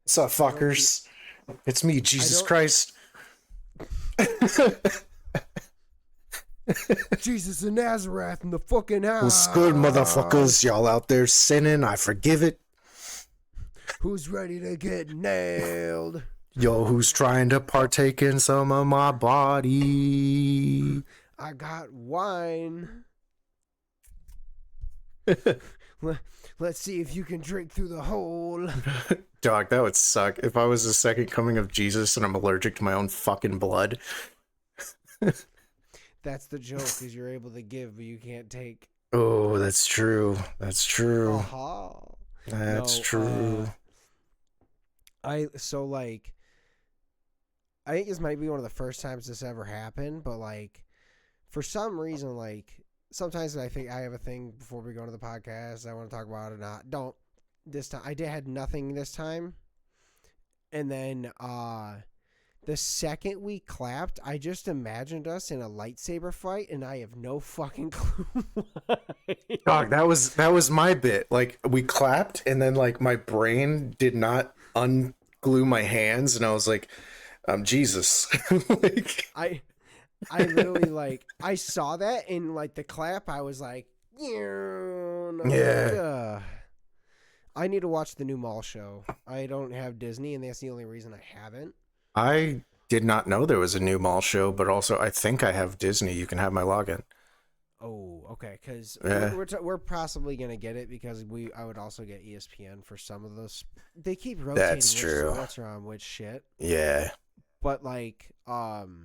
What's up, I don't get. fuckers? It's me, I Jesus don't. Christ. Jesus of Nazareth in the fucking What's good, motherfuckers? house. Y'all out there sinning? I forgive it. Who's ready to get nailed? Yo, who's trying to partake in some of my body? I got wine. Let's see if you can drink through the hole. Dog, that would suck if I was the second coming of Jesus and I'm allergic to my own fucking blood. That's the joke, is you're able to give, but you can't take. Oh, that's true. That's true. Aha. That's No, true. so like, I think this might be one of the first times this ever happened, but like, for some reason, like, sometimes I think I have a thing before we go into the podcast. I want to talk about it. Not don't this time. Had nothing this time, and then the second we clapped, I just imagined us in a lightsaber fight, and I have no fucking clue why. Dog, that was my bit. Like we clapped and then like my brain did not unglue my hands and I was like, Jesus. Like I literally like I saw that in like the clap. I was like, yeah, and I was like, yeah. ugh. I need to watch the new Mall show. I don't have Disney, and that's the only reason I haven't. I did not know there was a new mall show, but also I think I have Disney. You can have my login. Oh, okay. Because Yeah. we're possibly gonna get it because I would also get ESPN for some of those. They keep rotating That's which true. what's wrong which shit. Yeah. But like no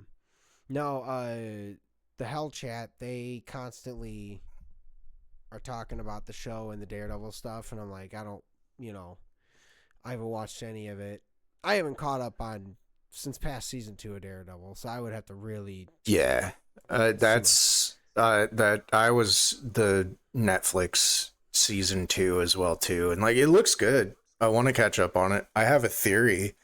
the Hell Chat, they constantly are talking about the show and the Daredevil stuff, and I'm like, I don't, I haven't watched any of it. I haven't caught up on since past season 2 of Daredevil, so I would have to really Yeah. see what. That I was the Netflix season 2 as well too. And like it looks good. I want to catch up on it. I have a theory.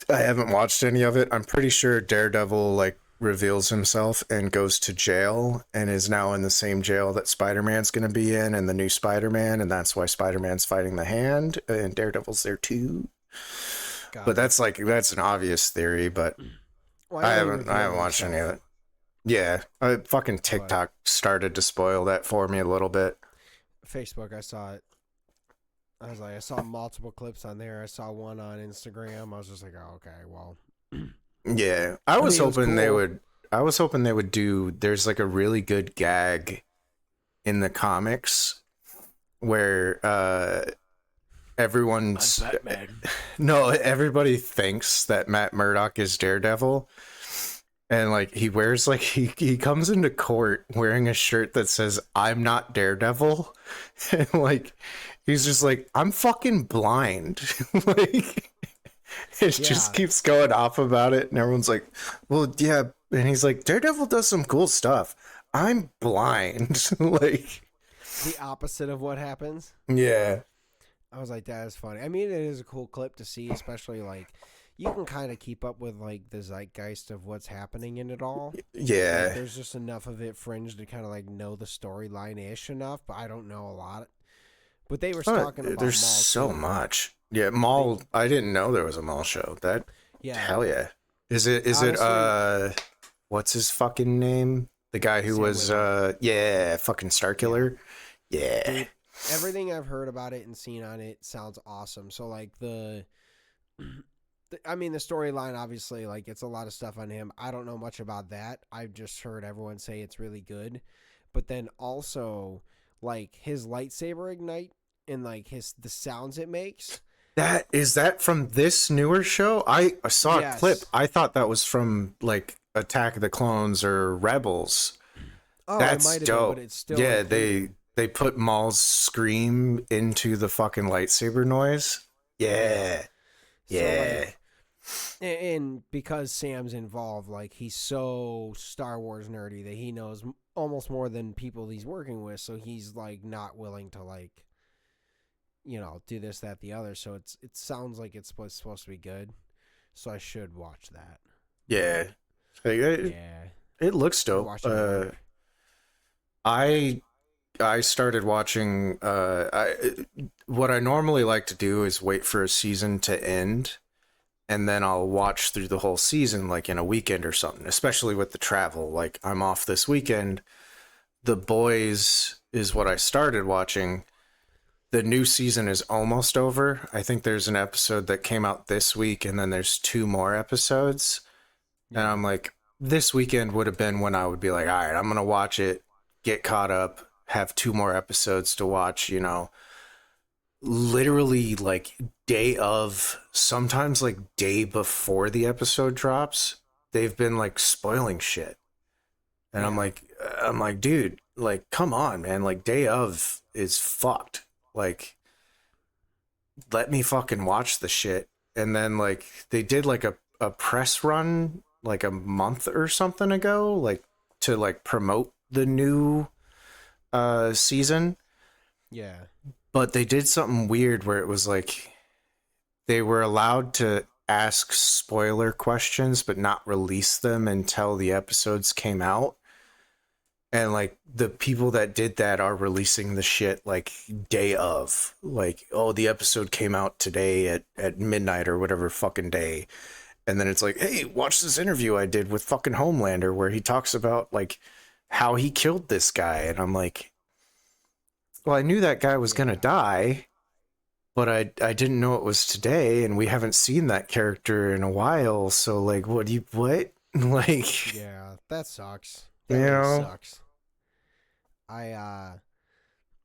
I haven't watched any of it. I'm pretty sure Daredevil like reveals himself and goes to jail and is now in the same jail that Spider-Man's going to be in and the new Spider-Man, and that's why Spider-Man's fighting the Hand and Daredevil's there too. But Gotcha. that's an obvious theory, but Well, I know he haven't revealed watched any of himself, it. Yeah, fucking but TikTok started to spoil that for me a little bit. Facebook, I saw it. I was like, I saw multiple clips on there. I saw one on Instagram. I was just like, oh, okay, well, Yeah, I I was mean, it was hoping they cool. would. I was hoping they would do. There's like a really good gag in the comics where I'm everyone's Batman. no, everybody thinks that Matt Murdock is Daredevil, and like he wears like he comes into court wearing a shirt that says "I'm not Daredevil," and like he's just like I'm fucking blind, like. It just Yeah, keeps going off about it, and everyone's like, "Well, yeah," and he's like, "Daredevil does some cool stuff. I'm blind." Like, the opposite of what happens. yeah, I was like, that is funny. I mean, it is a cool clip to see, especially like you can kind of keep up with like the zeitgeist of what's happening in it all. Like, yeah. there's just enough of it fringe to kind of like know the storyline ish enough, but I don't know a lot. But they were talking about There's Maul so too. much. Yeah, They, Mall. I didn't know there was a Mall show. That yeah, hell yeah. Is it? Is it? honestly, What's his fucking name? The guy who Sam was Witwer. yeah, fucking Yeah, Starkiller. Yeah. dude. Everything I've heard about it and seen on it sounds awesome. So like I mean, the storyline obviously like it's a lot of stuff on him. I don't know much about that. I've just heard everyone say it's really good. But then also like his lightsaber ignite and like his the sounds it makes. That from this newer show? I saw a clip. Yes. I thought that was from like Attack of the Clones or Rebels. Oh, it That's might have been, but dope. it's still Yeah, included. they put Maul's scream into the fucking lightsaber noise. Yeah. Yeah. So Yeah. like and because Sam's involved, like he's so Star Wars nerdy that he knows almost more than people he's working with, so he's like not willing to like do this, that, the other. So it sounds like it's supposed to be good. So I should watch that. Yeah. Like, it, Yeah, it looks I dope. watched it at work. I I started watching. What I normally like to do is wait for a season to end, and then I'll watch through the whole season like in a weekend or something. Especially with the travel, like I'm off this weekend. The Boys is what I started watching. The new season is almost over. I think there's an episode that came out this week, and then there's 2 more episodes. And I'm like, this weekend would have been when I would be like, all right, I'm gonna watch it, get caught up, have 2 more episodes to watch, you know. Literally like day of, sometimes like day before the episode drops, they've been like spoiling shit. And I'm like, dude, like, come on, man. Like, day of is fucked. Like, let me fucking watch the shit. And then like they did like a press run like a month or something ago, like to like promote the new season. Yeah. But they did something weird where it was like they were allowed to ask spoiler questions but not release them until the episodes came out. And like the people that did that are releasing the shit like day of, like, oh, the episode came out today at midnight or whatever fucking day. And then it's like, hey, watch this interview I did with fucking Homelander where he talks about like how he killed this guy. And I'm like, well, I knew that guy was going to die, but I didn't know it was today. And we haven't seen that character in a while. So like, what? Like, Yeah, that sucks. You That really know? sucks.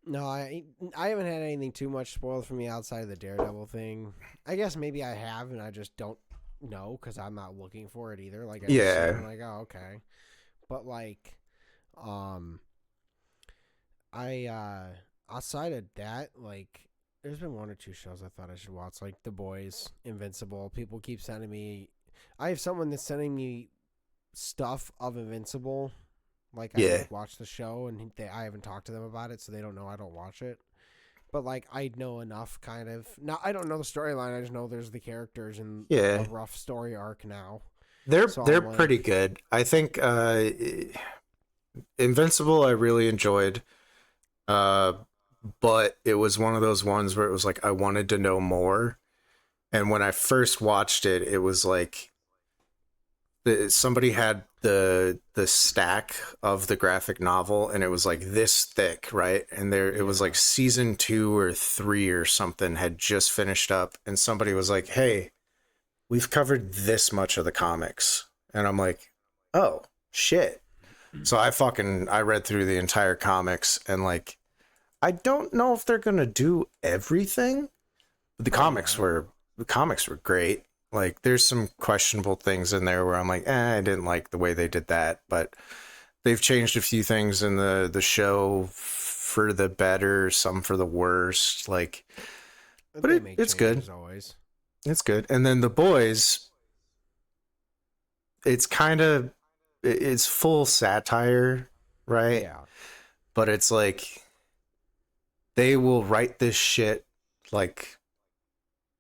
No, I haven't had anything too much spoiled for me outside of the Daredevil thing. I guess maybe I have, and I just don't know because I'm not looking for it either. Like, I just see it, I'm like, oh, okay. But like, outside of that, like, there's been 1 or 2 shows I thought I should watch, like The Boys, Invincible. People keep sending me. I have someone that's sending me stuff of Invincible. Like, I watch the show, and I haven't talked to them about it, so they don't know I don't watch it. But, like, I know enough, kind of. Now, I don't know the storyline. I just know there's the characters and a rough story arc now. They're like, pretty good. I think Invincible I really enjoyed. But it was one of those ones where it was like I wanted to know more. And when I first watched it, it was like somebody had the stack of the graphic novel, and it was like this thick, right? And it was like season 2 or 3 or something had just finished up, and somebody was like, hey, we've covered this much of the comics. And I'm like, oh shit. So I read through the entire comics, and like, I don't know if they're gonna do everything. The comics were great. Like, there's some questionable things in there where I'm like, I didn't like the way they did that, but they've changed a few things in the show for the better, some for the worst. Like, but it's good. Always. It's good. And then The Boys, it's full satire, right? Yeah. But it's like they will write this shit like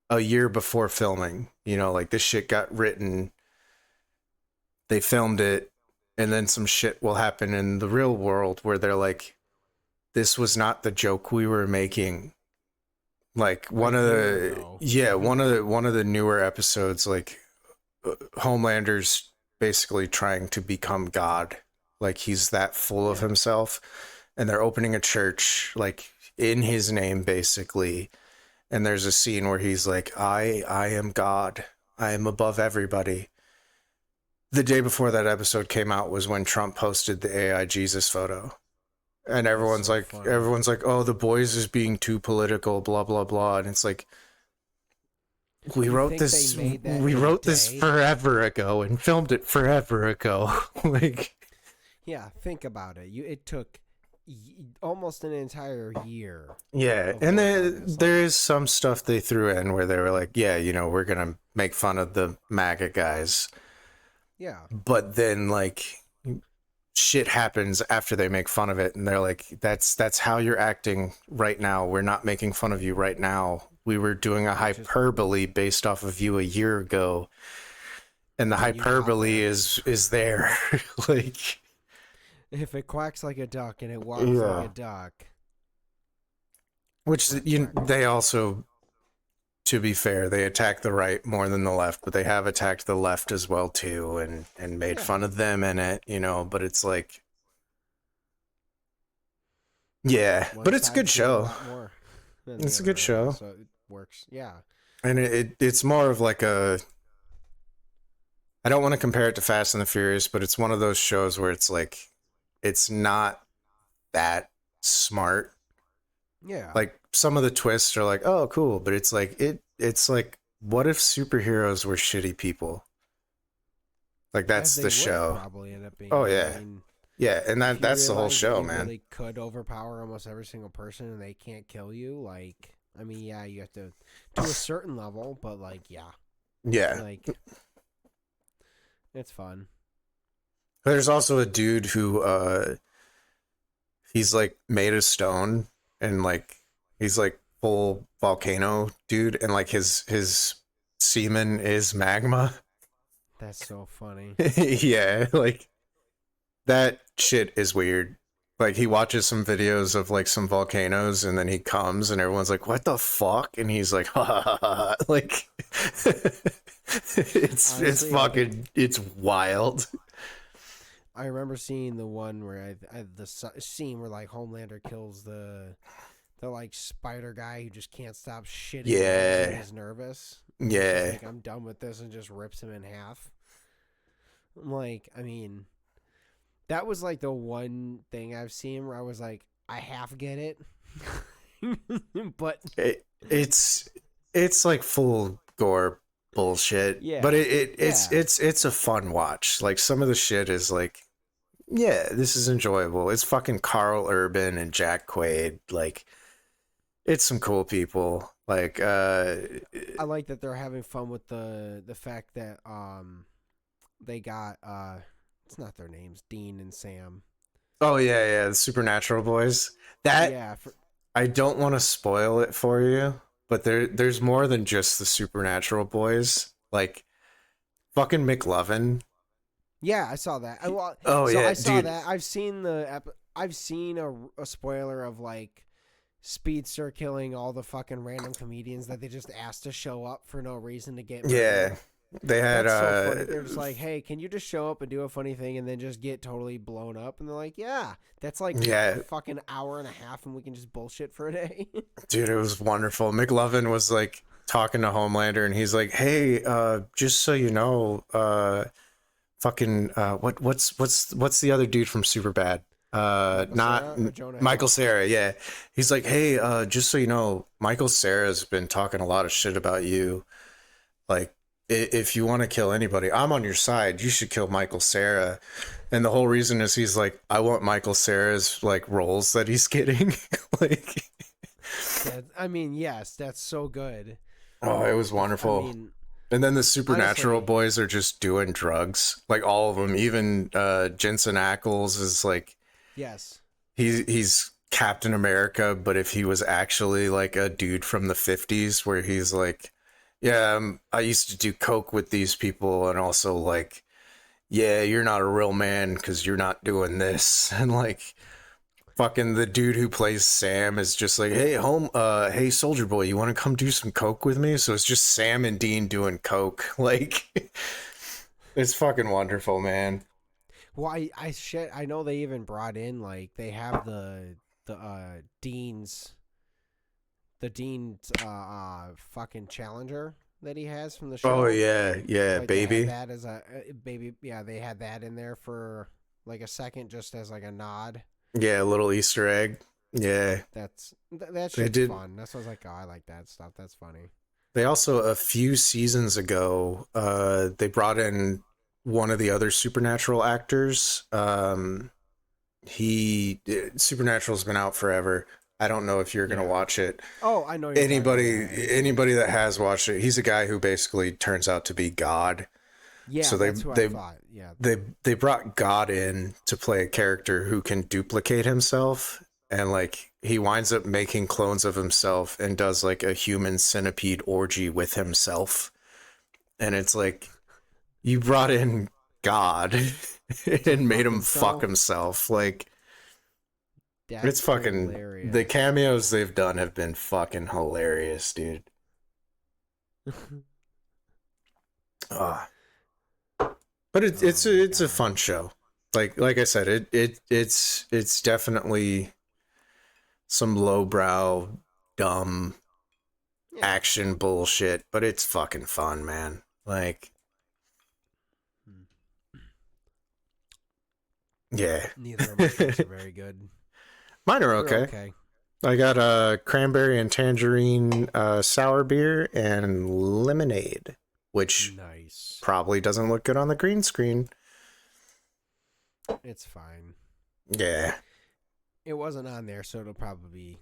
a year before filming. You know, like this shit got written, they filmed it, and then some shit will happen in the real world where they're like, this was not the joke we were making. Like one of the newer episodes, like Homelander's basically trying to become God. Like, he's that full of himself, and they're opening a church like in his name basically. And there's a scene where he's like, I am God. I am above everybody. The day before that episode came out was when Trump posted the AI Jesus photo. And everyone's like, oh, The Boys is being too political, blah, blah, blah. And it's like, we wrote this forever ago and filmed it forever ago. Like, yeah, think about it. It took almost an entire year. Yeah, and there is some stuff they threw in where they were like, yeah, you know, we're gonna make fun of the MAGA guys. Yeah. But then like shit happens after they make fun of it, and they're like, that's how you're acting right now. We're not making fun of you right now. We were doing a hyperbole based off of you a year ago. And the hyperbole is there. Like, If it quacks like a duck and it walks Yeah. like a duck. Which Quack, you quack, they quack. also, to be fair, they attack the right more than the left, but they have attacked the left as well too, and made Yeah. fun of them in it, you know. But it's like, yeah, One but it's a good side's doing show. lot more than the It's a other good right show. now, so it works. Yeah. And it's more of like a. I don't want to compare it to Fast and the Furious, but it's one of those shows where it's like, it's not that smart. Yeah. Like some of the twists are like, oh, cool, but it's like it's like, what if superheroes were shitty people? Like As that's they the would show. probably end up being. Oh yeah, I mean, yeah, and if you that's the whole realize that show, you man. really could overpower almost every single person and they can't kill you, like, I mean, yeah, you have to a certain level, but like, yeah, Yeah. like, it's fun. There's also a dude who he's like made of stone, and like he's like full volcano dude, and like his semen is magma. That's so funny. Yeah, like that shit is weird. Like he watches some videos of like some volcanoes and then he comes and everyone's like, "What the fuck?" And he's like, "Ha ha ha, ha." Like it's Honestly, fucking it's wild. I remember seeing the one where scene where like Homelander kills the like spider guy who just can't stop shitting. Yeah. And he's nervous. Yeah. He's like, I'm done with this, and just rips him in half. I'm like, I mean, that was like the one thing I've seen where I was like, I half get it, but It's like full gore bullshit. Yeah. But it's Yeah. it's a fun watch. Like some of the shit is like, yeah, this is enjoyable. It's fucking Carl Urban and Jack Quaid. Like it's some cool people. Like I like that they're having fun with the fact that they got it's not their names, Dean and Sam. oh yeah, the Supernatural boys. That Yeah, I don't want to spoil it for you, but there's more than just the Supernatural boys. Like fucking McLovin. yeah, I saw that. Oh so yeah, I saw dude. that. I've seen I've seen a spoiler of like Speedster killing all the fucking random comedians that they just asked to show up for no reason to get Yeah. murdered. They had That's so funny. They're just like, hey, can you just show up and do a funny thing and then just get totally blown up? And they're like, yeah, that's like Yeah. fucking hour and a half and we can just bullshit for a day. Dude, it was wonderful. McLovin was like talking to Homelander and he's like, "Hey, just so you know, fucking what's the other dude from Superbad? Michael Cera, yeah. He's like, "Hey, just so you know, Michael Cera's been talking a lot of shit about you. Like if you want to kill anybody, I'm on your side. You should kill Michael Cera." And the whole reason is he's like, I want Michael Cera's like roles that he's getting. Like I mean, yes, that's so good. oh, it was wonderful. I mean, and then the Supernatural honestly, boys are just doing drugs, like all of them. Even Jensen Ackles is like yes. he's Captain America, but if he was actually like a dude from the 50s, where he's like, yeah, I used to do coke with these people, and also like, yeah, you're not a real man because you're not doing this, and like. Fucking the dude who plays Sam is just like, hey Soldier Boy, you want to come do some coke with me? So it's just Sam and Dean doing coke. Like, it's fucking wonderful, man. Well, I know they even brought in like they have the Dean's fucking challenger that he has from the show. Oh yeah, Like, baby. they had that as a baby. Yeah, they had that in there for like a second, just as like a nod. Yeah, a little Easter egg. Yeah, That's that They shit's did- fun. That's why I was like, oh, I like that stuff. That's funny. they also a few seasons ago, they brought in one of the other Supernatural actors. Supernatural's been out forever. I don't know if you're gonna Yeah. watch it. Oh, I know. You're talking about Anybody that has watched it, he's a guy who basically turns out to be God. yeah, so that's who I they- thought. Yeah, They brought God in to play a character who can duplicate himself, and like he winds up making clones of himself and does like a human centipede orgy with himself. And it's like you brought in God and made him fuck himself? himself. Like, That's it's fucking hilarious. the cameos they've done have been fucking hilarious, dude. But it's a fun show. Like I said, it's definitely some lowbrow, dumb action bullshit, but it's fucking fun, man. Like, yeah. Neither of my drinks are very good. Mine are They're okay. I got a cranberry and tangerine sour beer and lemonade, which Nice. probably doesn't look good on the green screen. It's fine. Yeah. It wasn't on there, so it'll probably be.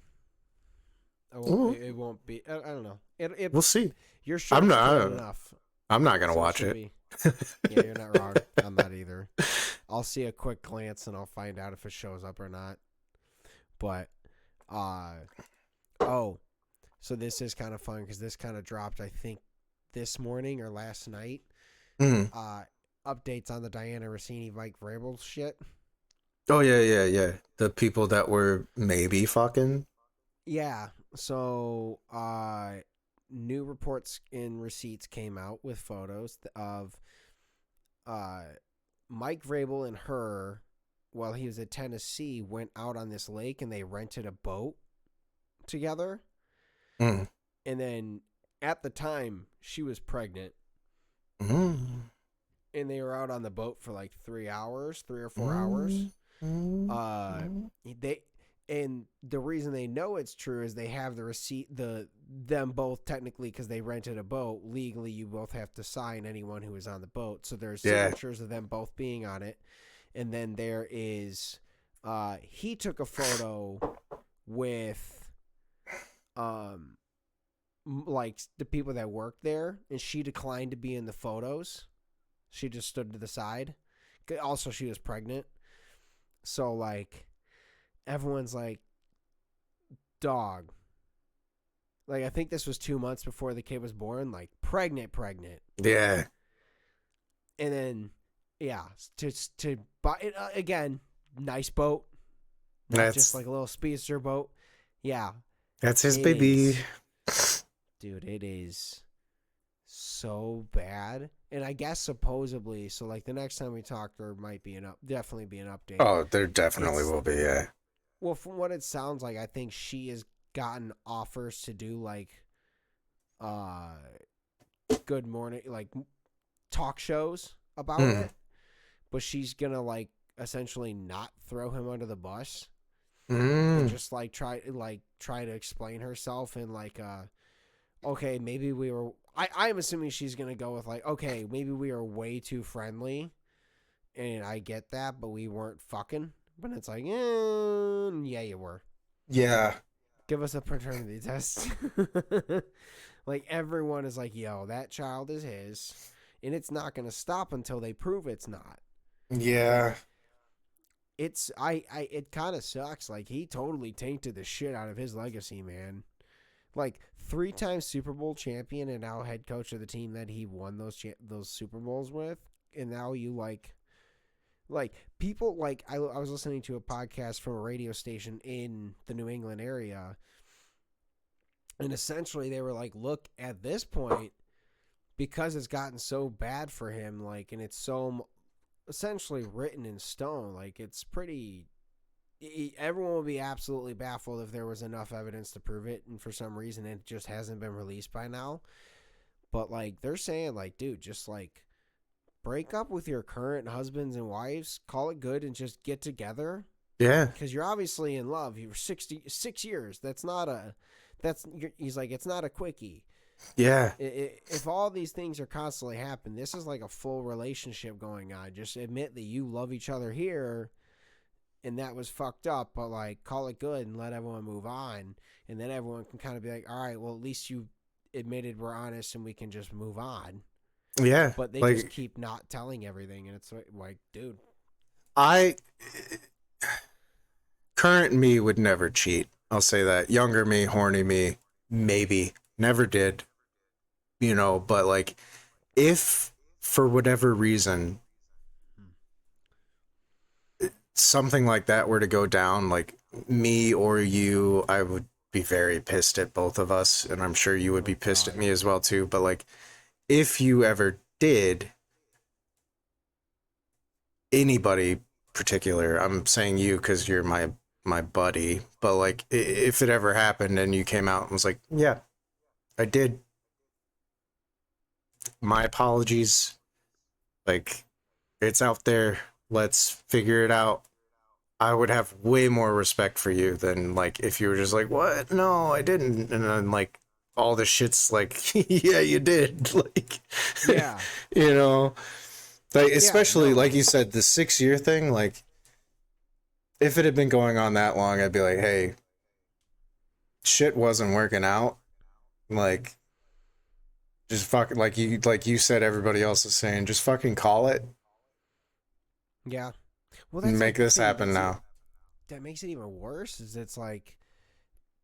It won't be. I don't know. We'll see. You're sure I'm not enough. I'm not gonna watch it. Yeah, you're not wrong. I'm not either. I'll see a quick glance and I'll find out if it shows up or not. But, so this is kind of fun because this kind of dropped, I think, this morning or last night. Updates on the Diana Rossini, Mike Vrabel shit. Oh yeah. The people that were maybe fucking. Yeah. So, new reports and receipts came out with photos of Mike Vrabel and her, while he was at Tennessee, went out on this lake and they rented a boat together. Mm. And then at the time, she was pregnant. Mm. And they were out on the boat for like 3 hours, 3 or 4 hours. And the reason they know it's true is they have the receipt, them both technically, because they rented a boat. Legally, you both have to sign anyone who is on the boat. So there's signatures of them both being on it. And then there is, he took a photo with, like the people that worked there, and she declined to be in the photos. She just stood to the side. Also, she was pregnant. So, like, everyone's like, dog. Like, I think this was 2 months before the kid was born. Like, pregnant. Yeah. And then, yeah, to buy it again. Nice boat. Not just like a little speedster boat. Yeah. That's his baby. Dude, it is so bad. And I guess supposedly, so like the next time we talk, there might be definitely be an update. Oh, there definitely will be, yeah. Well, from what it sounds like, I think she has gotten offers to do like Good Morning, like talk shows about it. But she's gonna like essentially not throw him under the bus. And just like try to explain herself and like okay, maybe we were I'm assuming she's gonna go with like, okay, maybe we were way too friendly, and I get that, but we weren't fucking. But it's like, yeah, you were. Yeah. Give us a paternity test. Like, everyone is like, yo, that child is his, and it's not gonna stop until they prove it's not. Yeah. It kind of sucks. Like, he totally tainted the shit out of his legacy, man. Like, 3-time Super Bowl champion and now head coach of the team that he won those Super Bowls with, and now you like people like I was listening to a podcast from a radio station in the New England area, and essentially they were like, look, at this point, because it's gotten so bad for him, like, and it's so essentially written in stone, like, it's pretty. Everyone would be absolutely baffled if there was enough evidence to prove it, and for some reason it just hasn't been released by now. But like, they're saying like, dude, just like break up with your current husbands and wives, call it good, and just get together. Yeah. Because you're obviously in love. You were 6 years. He's like, it's not a quickie. Yeah. If all these things are constantly happening, this is like a full relationship going on. Just admit that you love each other here, and that was fucked up, but like, call it good and let everyone move on. And then everyone can kind of be like, all right, well, at least you admitted we're honest and we can just move on. Yeah. But they just keep not telling everything. And it's like, dude. Current me would never cheat. I'll say that. Younger me, horny me, maybe. Never did. You know, but like, if for whatever reason something like that were to go down, like me or you, I would be very pissed at both of us, and I'm sure you would Oh be pissed at God. me as well too. But like, if you ever did, anybody particular, I'm saying you because you're my buddy, but like, if it ever happened and you came out and was like, yeah, I did, my apologies, like, it's out there, let's figure it out. I would have way more respect for you than like if you were just like, "What? No, I didn't." And then like all the shit's like, "Yeah, you did." Like, Yeah. you know, like Yeah. especially No. like you said, the 6 year thing. Like, if it had been going on that long, I'd be like, "Hey, shit wasn't working out." Like, just fucking like you said, everybody else is saying, just fucking call it Yeah. Well, and that's make like the this thing happen now. that makes it even worse. Is it's like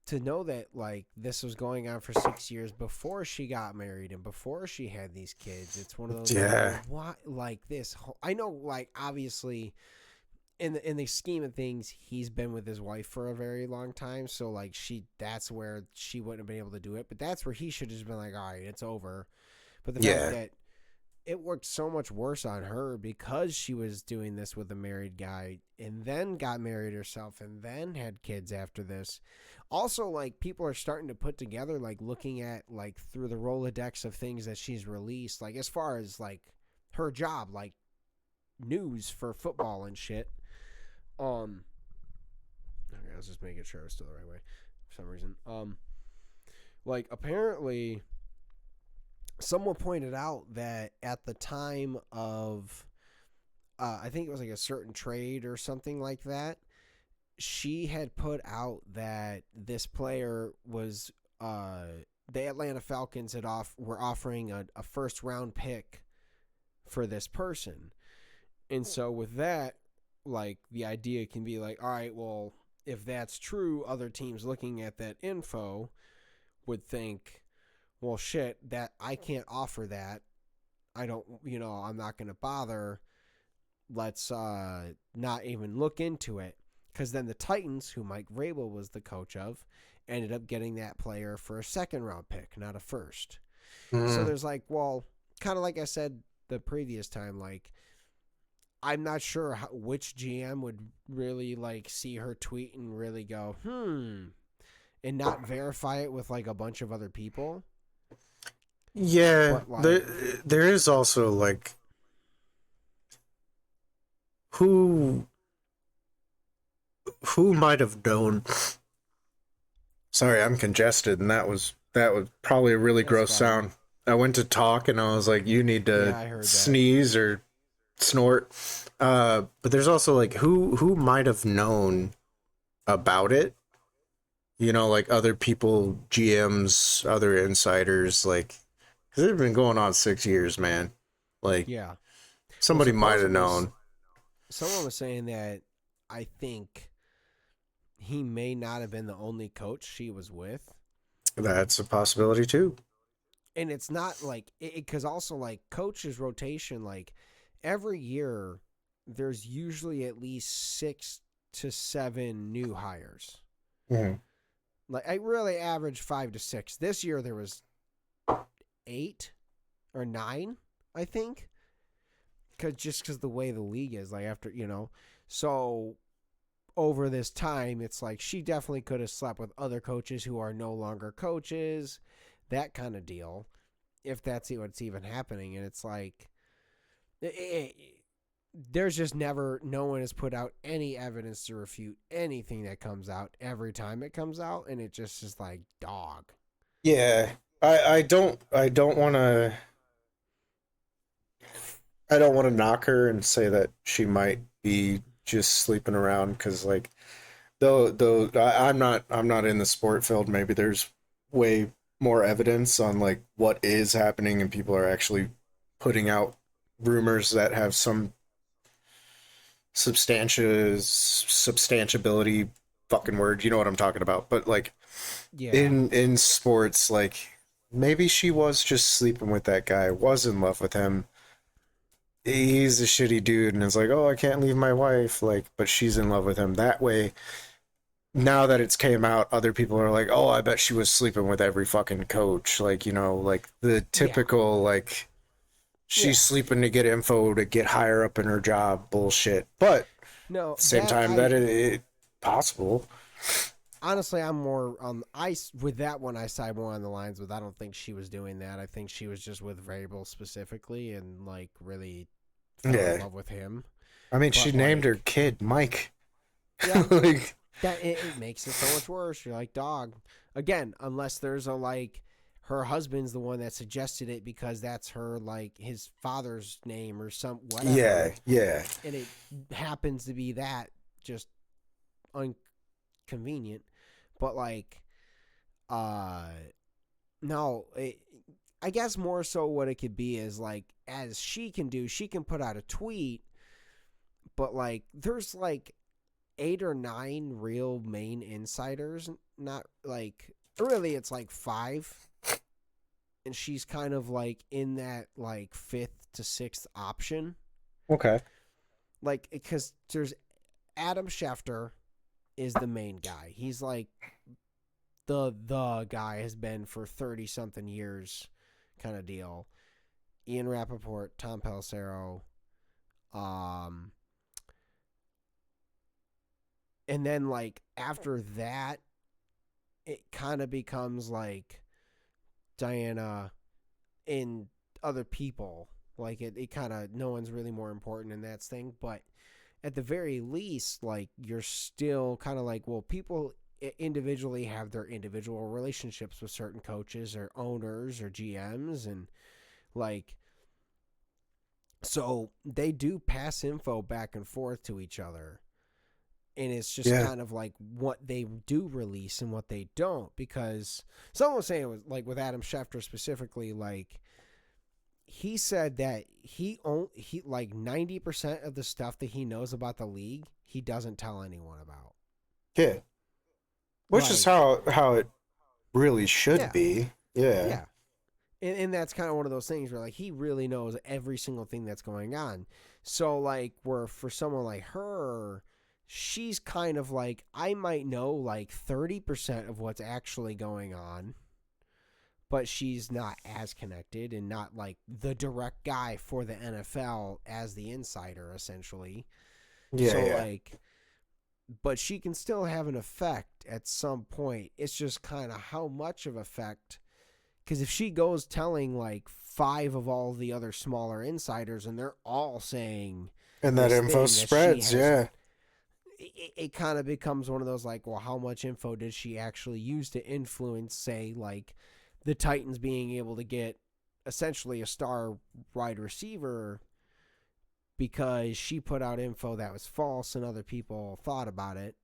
to know that like this was going on for 6 years before she got married and before she had these kids. It's one of those like, Yeah, well, why like this? I know, like obviously in the scheme of things, he's been with his wife for a very long time. So like that's where she wouldn't have been able to do it. But that's where he should have just been like, all right, it's over. But the fact yeah, that it worked so much worse on her because she was doing this with a married guy and then got married herself and then had kids after this. Also, like people are starting to put together, like looking at like through the Rolodex of things that she's released, like as far as like her job, like news for football and shit. Um, okay, I was just making sure I was still the right way for some reason. Like apparently someone pointed out that at the time of I think it was like a certain trade or something like that, she had put out that this player was the Atlanta Falcons were offering a first round pick for this person. And so with that, like the idea can be like, all right, well, if that's true, other teams looking at that info would think, well, shit, that I can't offer that. I don't, I'm not going to bother. Let's not even look into it. Because then the Titans, who Mike Vrabel was the coach of, ended up getting that player for a second round pick, not a first. So mm, there's like, well, kind of like I said the previous time, like, I'm not sure which GM would really like see her tweet and really go, and not verify it with like a bunch of other people. yeah. But There, like, there is also like who who might have known. Sorry, I'm congested, and that was probably a really that's gross fine. sound. I went to talk, and I was like, "You need Yeah, to I heard that. sneeze or snort." But there's also like who might have known about it. You know, like other people, GMs, other insiders, like because it's been going on 6 years, man. Like Yeah. Well, somebody might have supposedly known. someone was saying that I think he may not have been the only coach she was with. That's a possibility too. And it's not like because also like coaches rotation, like every year there's usually at least 6 to 7 new hires. Mhm. Like I really average 5 to 6. This year there was 8 or 9, I think, because the way the league is, like after so over this time, it's like she definitely could have slept with other coaches who are no longer coaches, that kind of deal, if that's what's even happening. And it's like, there's just no one has put out any evidence to refute anything that comes out every time it comes out. And it just is like, dog. Yeah, I don't want to knock her and say that she might be just sleeping around because like I'm not in the sport field. Maybe there's way more evidence on like what is happening and people are actually putting out rumors that have some substantiability, fucking word, you know what I'm talking about. But like Yeah. in sports, like maybe she was just sleeping with that guy, was in love with him, he's a shitty dude and it's like, oh, I can't leave my wife, like, but she's in love with him. That way, now that it's came out, other people are like, oh, I bet she was sleeping with every fucking coach. Like, you know, like the Yeah. typical, like, she's Yeah. sleeping to get info to get higher up in her job bullshit. But No, at the same time, that it possible. honestly, I'm more with that one. I side more on the lines with I don't think she was doing that. I think she was just with Vrabel specifically and like really fell in Yeah. love with him. I mean, But, she named her like- kid Mike. Yeah. Like, That it makes it so much worse. You're like, dog. Again, unless there's a like her husband's the one that suggested it because that's her like his father's name or some whatever. yeah, yeah. And it happens to be that just inconvenient. But like no, I guess more so what it could be is like as she can do, she can put out a tweet, but like there's like 8 or 9 real main insiders, not like really it's like 5, and she's kind of like in that like 5th to 6th option, Okay. like because there's Adam Schefter is the main guy. He's like the guy has been for 30 something years kind of deal. Ian Rappaport, Tom Pelissero, and then like after that it kind of becomes like Diana and other people, like it kind of no one's really more important in that thing, but at the very least like you're still kind of like, well, people individually have their individual relationships with certain coaches or owners or GMs, and like so they do pass info back and forth to each other, and it's just kind of like what they do release and what they don't, because someone was saying it was like with Adam Schefter specifically, like he said that he like 90% of the stuff that he knows about the league he doesn't tell anyone about. Yeah. Which is how it really should Yeah. be. Yeah. Yeah. And that's kind of one of those things where like he really knows every single thing that's going on. So like where for someone like her, she's kind of like, I might know like 30% of what's actually going on, but she's not as connected and not like the direct guy for the NFL as the insider essentially. Yeah. So yeah. like, but she can still have an effect at some point. It's just kind of how much of effect. Because if she goes telling like 5 of all the other smaller insiders and they're all saying, And that this info thing that spreads, she has- yeah. it kind of becomes one of those like, well, how much info did she actually use to influence, say, like the Titans being able to get essentially a star wide receiver because she put out info that was false and other people thought about it.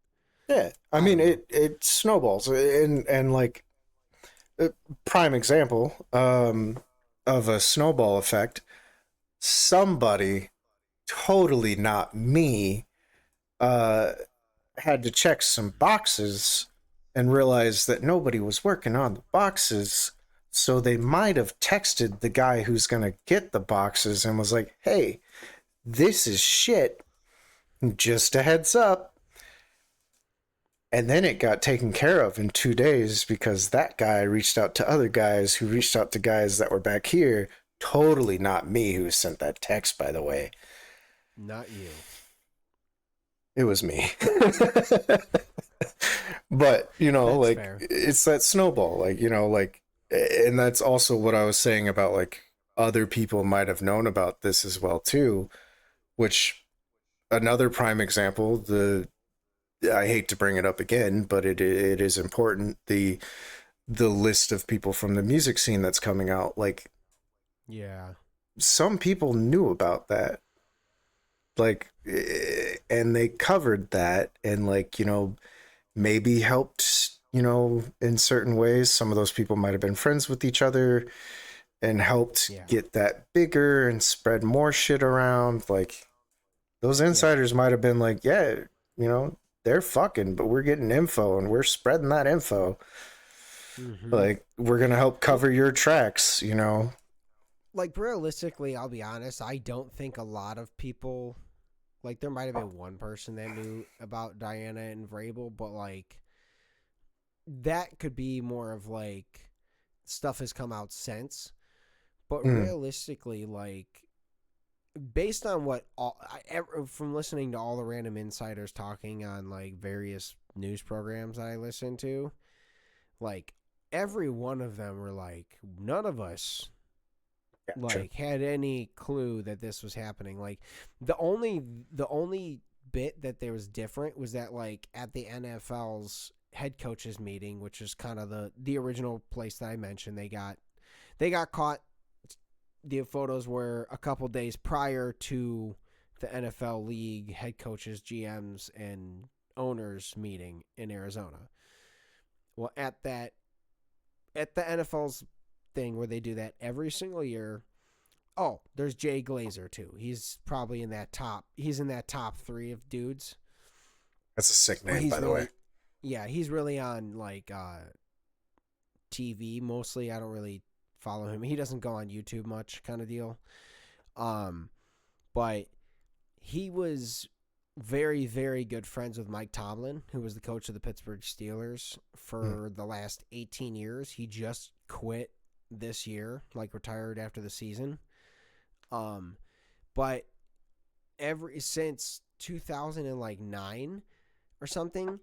Yeah. I mean, it snowballs. And like, prime example of a snowball effect, somebody, totally not me, had to check some boxes and realize that nobody was working on the boxes, so they might have texted the guy who's going to get the boxes and was like, hey, this is shit, just a heads up. And then it got taken care of in 2 days because that guy reached out to other guys who reached out to guys that were back here. Totally not me who sent that text, by the way. Not you. It was me. But, you know, That's like, fair. it's that snowball, like, you know, like, and that's also what I was saying about, like, other people might have known about this as well, too, which another prime example, I hate to bring it up again, but it is important. The list of people from the music scene that's coming out, like, Yeah. some people knew about that, like, and they covered that, and like, you know, maybe helped, you know, in certain ways. Some of those people might have been friends with each other and helped get that bigger and spread more shit around. Like, those insiders might have been like, yeah, you know, they're fucking, but we're getting info and we're spreading that info. Mm-hmm. Like, we're gonna help cover your tracks, you know. like realistically, I'll be honest, I don't think a lot of people, like there might have been one person that knew about Diana and Vrabel, but like that could be more of like stuff has come out since. But Mm, realistically, like based on what from listening to all the random insiders talking on like various news programs I listen to, like every one of them were like, none of us gotcha. like had any clue that this was happening. Like the only bit that there was different was that like at the NFL's head coaches meeting, which is kind of the original place that I mentioned, they got caught. The photos were a couple days prior to the NFL league head coaches, GMs, and owners meeting in Arizona. Well, at the NFL's thing where they do that every single year. Oh, there's Jay Glazer too. He's probably in that top. He's in that top 3 of dudes. That's a sick Where name, he's by the way. really, yeah, he's really on like TV mostly. I don't really follow him. He doesn't go on YouTube much, kind of deal. Um, but he was very, very good friends with Mike Tomlin, who was the coach of the Pittsburgh Steelers Mm, for the last 18 years. He just quit this year, like retired after the season. Um, but ever since 2009 or something,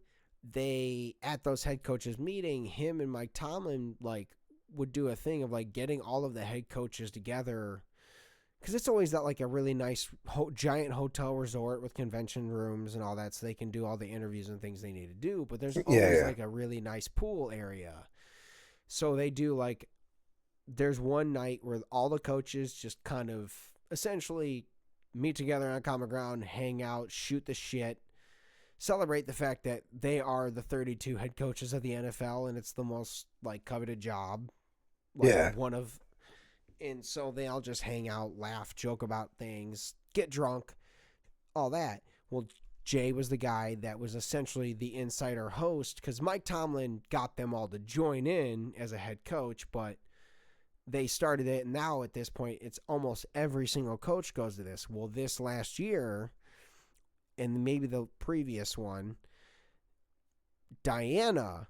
they at those head coaches meeting, him and Mike Tomlin like would do a thing of like getting all of the head coaches together because it's always that like a really nice giant hotel resort with convention rooms and all that, so they can do all the interviews and things they need to do. But there's yeah, always yeah. like a really nice pool area, so they do like there's one night where all the coaches just kind of essentially meet together on common ground, hang out, shoot the shit, celebrate the fact that they are the 32 head coaches of the NFL and it's the most like coveted job, like Yeah. one of. And so they all just hang out, laugh, joke about things, get drunk, all that. Well, Jay was the guy that was essentially the insider host because Mike Tomlin got them all to join in as a head coach, but they started it. And now at this point, it's almost every single coach goes to this. Well, this last year, and maybe the previous one, Diana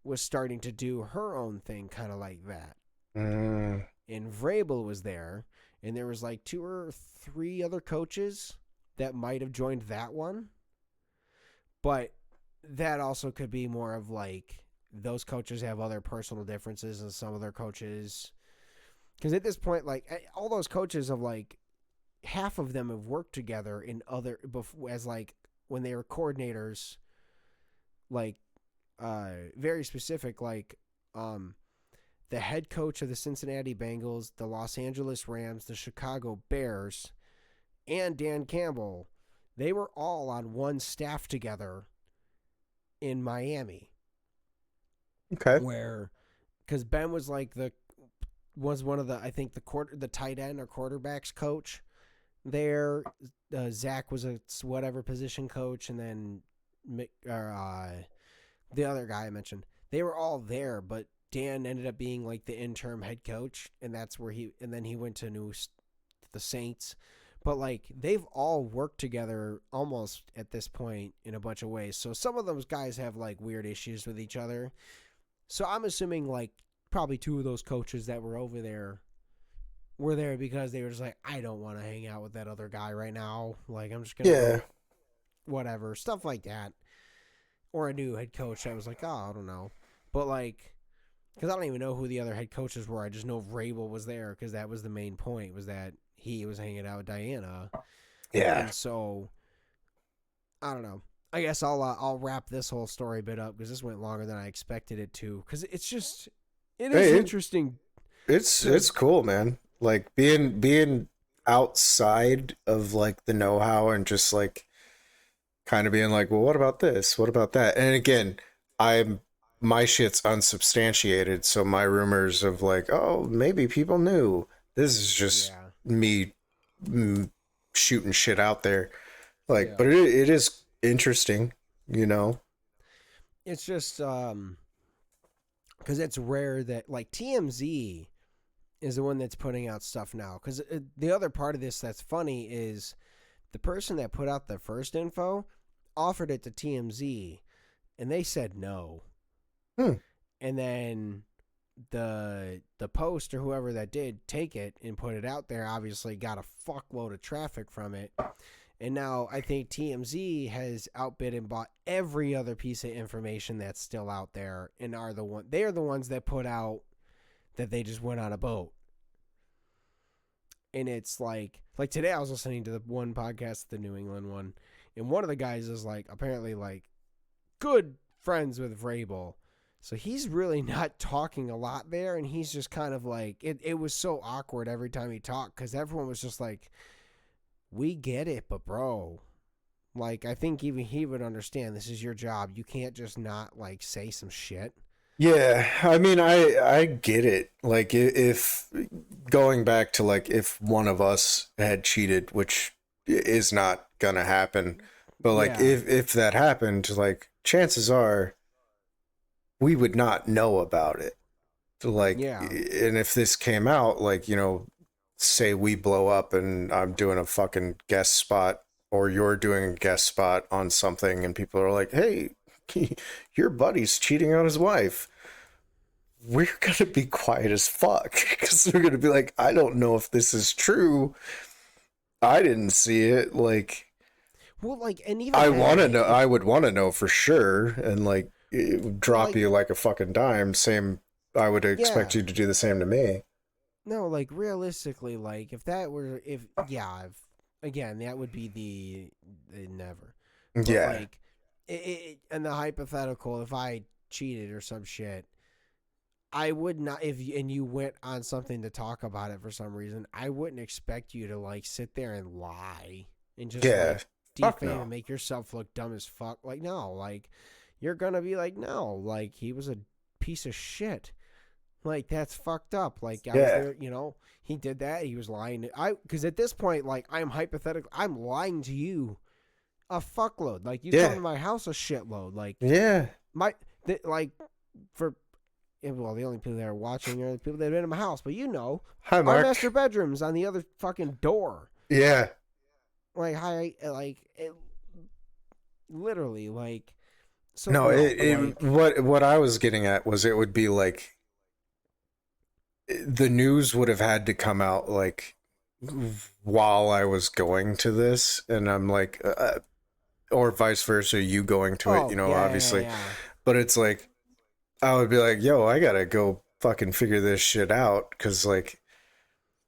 was starting to do her own thing kind of like that. Mm, And Vrabel was there, and there was like 2 or 3 other coaches that might have joined that one. But that also could be more of like those coaches have other personal differences and some of their coaches. Because at this point, like all those coaches of like half of them have worked together in other as like when they were coordinators, like very specific, like the head coach of the Cincinnati Bengals, the Los Angeles Rams, the Chicago Bears, and Dan Campbell, they were all on one staff together in Miami. okay. Where, because Ben was like was one of the I think the tight end or quarterbacks coach there. Zach was a whatever position coach, and then the other guy I mentioned. They were all there, but Dan ended up being like the interim head coach, and that's where and then he went to the Saints. But like they've all worked together almost at this point in a bunch of ways. So some of those guys have like weird issues with each other. So I'm assuming like probably 2 of those coaches that were over there were there because they were just like, I don't want to hang out with that other guy right now. Like I'm just gonna Yeah. go whatever, stuff like that. Or a new head coach that was like, oh, I don't know. But like because I don't even know who the other head coaches were. I just know Vrabel was there because that was the main point, was that he was hanging out with Diana. Yeah. And so, I don't know. I guess I'll wrap this whole story bit up because this went longer than I expected it to. Because it is Hey, interesting to. it's cool, man. Like being outside of like the know-how and just like kind of being like, well, what about this? What about that? And again, I'm my shit's unsubstantiated, so my rumors of like, oh, maybe people knew. This is just Yeah. me mm, shooting shit out there. Like, Yeah. but it is interesting, you know. It's just because it's rare that like TMZ is the one that's putting out stuff now. Because the other part of this that's funny is the person that put out the first info offered it to TMZ, and they said no. And then the Post or whoever that did take it and put it out there obviously got a fuckload of traffic from it. And now I think TMZ has outbid and bought every other piece of information that's still out there, and they are the ones that put out that they just went on a boat. And it's like today I was listening to the one podcast, the New England one, and one of the guys is like apparently like good friends with Vrabel. So he's really not talking a lot there, and he's just kind of like it was so awkward every time he talked because everyone was just like, we get it, but bro, like I think even he would understand this is your job. You can't just not like say some shit. Yeah, I mean, I get it. Like, if going back to like if one of us had cheated, which is not gonna happen, but like Yeah. if that happened, like chances are we would not know about it. Like, Yeah. and if this came out, like, say we blow up and I'm doing a fucking guest spot or you're doing a guest spot on something and people are like, hey, your buddy's cheating on his wife. We're going to be quiet as fuck because we're going to be like, I don't know if this is true. I didn't see it. Like, Well, like, and even I then, want to like, know. I would want to know for sure. And like, it would drop like- you like a fucking dime. Same. I would expect Yeah. you to do the same to me. no, like realistically, like if again, that would be the never. But, Yeah. like, in the hypothetical, if I cheated or some shit, I would not. And you went on something to talk about it for some reason, I wouldn't expect you to like sit there and lie and just Yeah. like Fuck defame no. and make yourself look dumb as fuck. Like no, like you're gonna be like no, like he was a piece of shit. Like that's fucked up. Like I was Yeah. there, he did that. He was lying. Because at this point, like I'm hypothetical. I'm lying to you a fuckload. Like you Yeah. come to my house a shitload. Like Yeah. the only people that are watching are the people that have been in my house. But Hi, our Mark. master bedroom's on the other fucking door. Yeah. Like literally like. So No, like, what I was getting at was it would be like the news would have had to come out like while I was going to this, and I'm like, or vice versa, you going to it, yeah, obviously. yeah. But it's like I would be like, yo, I gotta go fucking figure this shit out because like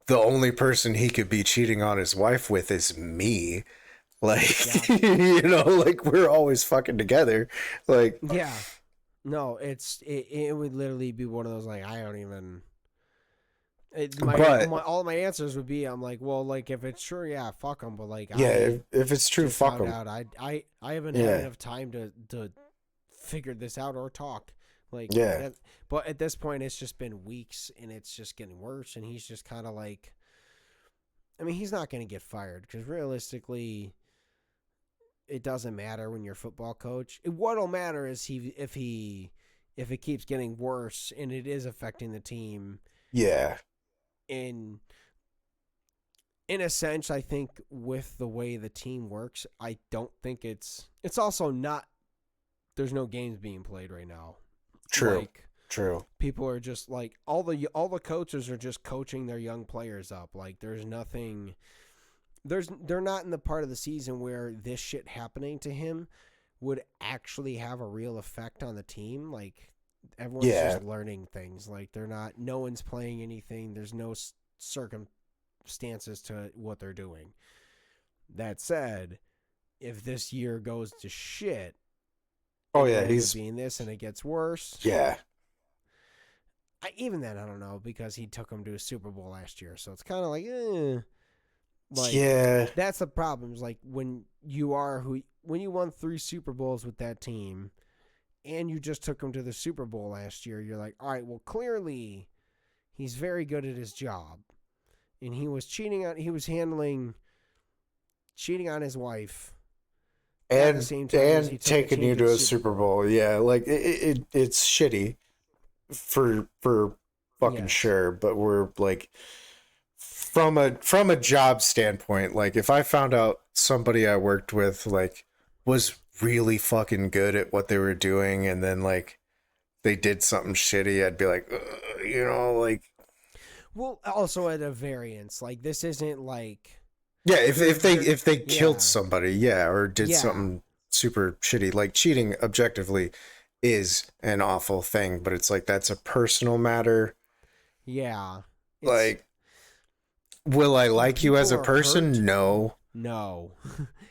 the only person he could be cheating on his wife with is me. Like, like we're always fucking together. Like, Yeah. No, it would literally be one of those like I don't even. All my answers would be I'm like, well, like if it's true, yeah, fuck them. But like, yeah, if it's true, just fuck found them. out I haven't had enough time to figure this out or talk. Like, Yeah. But at this point, it's just been weeks and it's just getting worse. And he's just kind of like, I mean, he's not going to get fired because realistically, it doesn't matter when you're a football coach. What'll matter is if it keeps getting worse and it is affecting the team. Yeah. In a sense, I think with the way the team works, I don't think it's also not. There's no games being played right now. True. Like, True. people are just like all the coaches are just coaching their young players up. Like there's nothing. They're not in the part of the season where this shit happening to him would actually have a real effect on the team. Like everyone's just learning things. Like no one's playing anything. There's no circumstances to what they're doing. That said, if this year goes to shit, Oh yeah, it ends he's up being this and it gets worse. yeah. Even then, I don't know because he took him to a Super Bowl last year, so it's kind of like, yeah. That's the problem. Is like when you won 3 Super Bowls with that team, and you just took him to the Super Bowl last year. You're like, all right, well, clearly, he's very good at his job, and he was handling cheating on his wife. At the same time as he And took the taking team you to to the a Super Super Bowl. Yeah, like it's shitty for fucking Yes. sure, but we're like from a job standpoint, like if I found out somebody I worked with like was really fucking good at what they were doing and then like they did something shitty, I'd be like, like Well, also at a variance. Like this isn't like yeah, if they killed yeah. somebody, yeah, or did Yeah. something super shitty, like cheating objectively is an awful thing, but it's like that's a personal matter. Yeah. It's Like, will I like you people as a are hurt. person? No. No.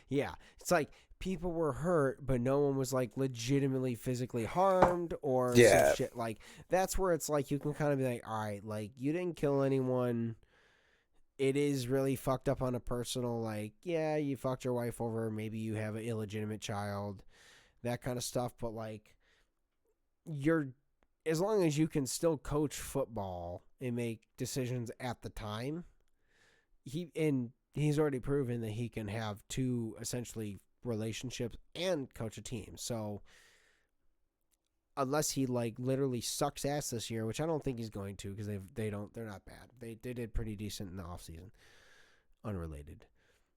Yeah. It's like people were hurt, but no one was like legitimately physically harmed or some Yeah. shit. Like that's where it's like you can kind of be like, all right, like you didn't kill anyone. It is really fucked up on a personal, like, yeah, you fucked your wife over. Maybe you have an illegitimate child, that kind of stuff. But like, you're as long as you can still coach football and make decisions at the time, he's already proven that he can have two essentially relationships and coach a team. So unless he like literally sucks ass this year, which I don't think he's going to because they're not bad. They did pretty decent in the offseason. Unrelated.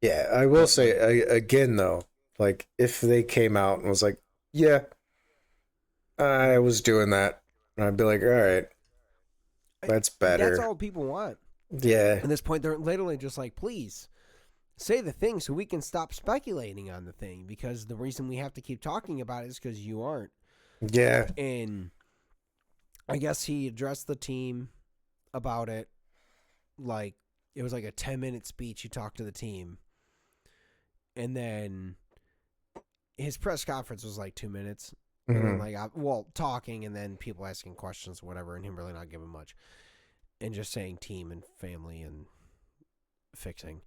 Yeah, I will But say like again though, like if they came out and was like, "Yeah, I was doing that," I'd be like, "All right, that's that's better." all people want. Yeah, At this point, they're literally just like, please say the thing so we can stop speculating on the thing because the reason we have to keep talking about it is because you aren't. yeah, And I guess he addressed the team about it. Like, it was like a 10-minute speech. He talked to the team. And then his press conference was like 2 minutes. And then, hmm like, talking and then people asking questions, whatever, and him really not giving much. And just saying team and family and fixing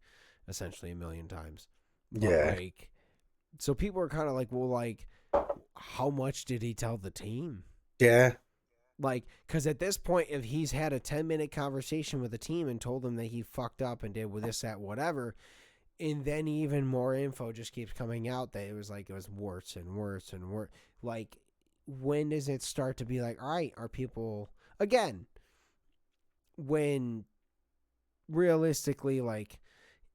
essentially a million times. But, yeah, like, so people are kind of like, well, like, how much did he tell the team? yeah, Like, because at this point, if he's had a 10-minute conversation with the team and told them that he fucked up and did with this, that, whatever, and then even more info just keeps coming out that it was worse and worse and worse. Like, when does it start to be like, all right, are people, again, when realistically, like,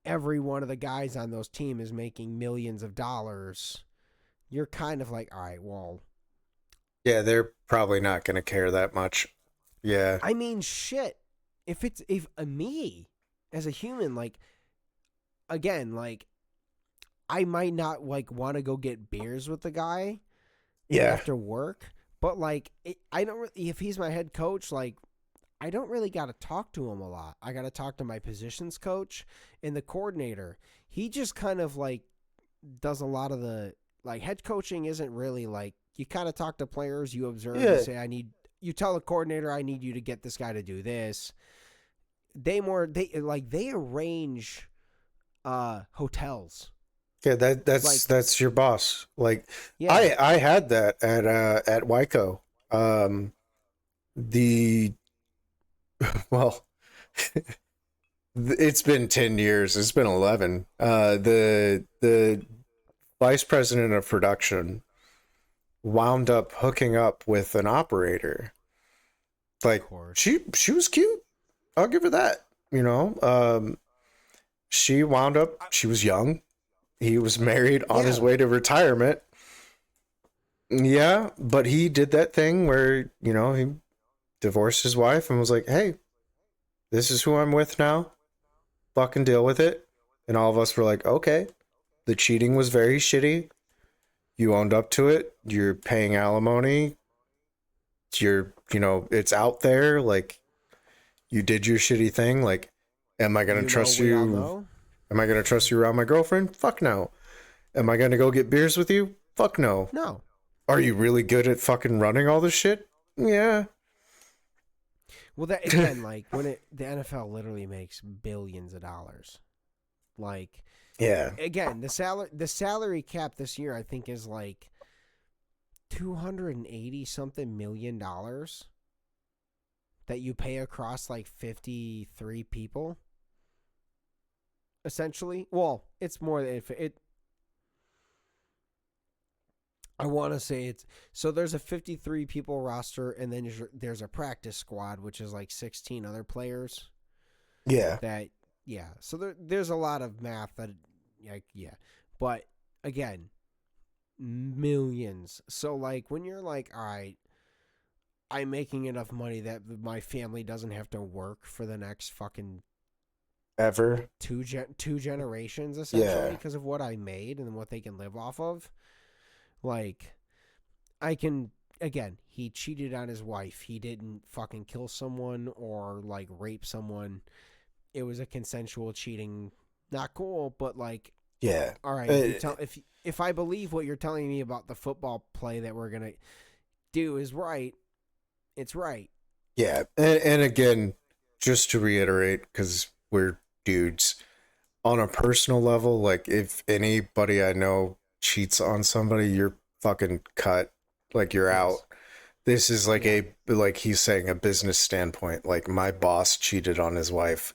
every one of the guys on those team is making millions of dollars, you're kind of like, all right, well, yeah. They're probably not gonna care that much. Yeah, I mean, shit. If me as a human, like, again, like, I might not like want to go get beers with the guy yeah, after work, but like, I don't. If he's my head coach, like, I don't really got to talk to him a lot. I got to talk to my positions coach and the coordinator. He just kind of like does a lot of the like head coaching isn't really like you kind of talk to players, you observe, you yeah, say you tell the coordinator I need you to get this guy to do this. They arrange hotels. yeah. That's Like that's your boss. Like, yeah, I had that at Wyco. Um, the well, it's been 10 years. It's been 11. The vice president of production wound up hooking up with an operator. of Like course. she was cute. I'll give her that. You know, she wound up. She was young. He was married on his Yeah. way to retirement. Yeah, but he did that thing where he divorced his wife and was like, "Hey, this is who I'm with now. Fucking deal with it." And all of us were like, "Okay." The cheating was very shitty. You owned up to it. You're paying alimony. It's out there. Like, you did your shitty thing. Like, am I gonna You know, trust we all you? know. Am I gonna trust you around my girlfriend? Fuck no. Am I gonna go get beers with you? Fuck no. No. Are you really good at fucking running all this shit? Yeah. Well, that again, like when the NFL literally makes billions of dollars. Like Yeah. again, the salary cap this year I think is like 280 something million dollars that you pay across like 53 people. Essentially, well, it's more than it. I want to say it's so there's a 53 people roster, and then there's a practice squad, which is like 16 other players. Yeah. That yeah. So there's a lot of math that like yeah, but again, millions. So like when you're like, all right, I'm making enough money that my family doesn't have to work for the next fucking Ever. two generations essentially Yeah. because of what I made and what they can live off of. Like, I can again. He cheated on his wife. He didn't fucking kill someone or like rape someone. It was a consensual cheating. Not cool, but like, Yeah. all right. If I believe what you're telling me about the football play that we're gonna do is right, it's right. Yeah. And again, just to reiterate, because we're dudes, on a personal level, like if anybody I know cheats on somebody, you're fucking cut. Like you're out. This is like like he's saying, a business standpoint. Like my boss cheated on his wife.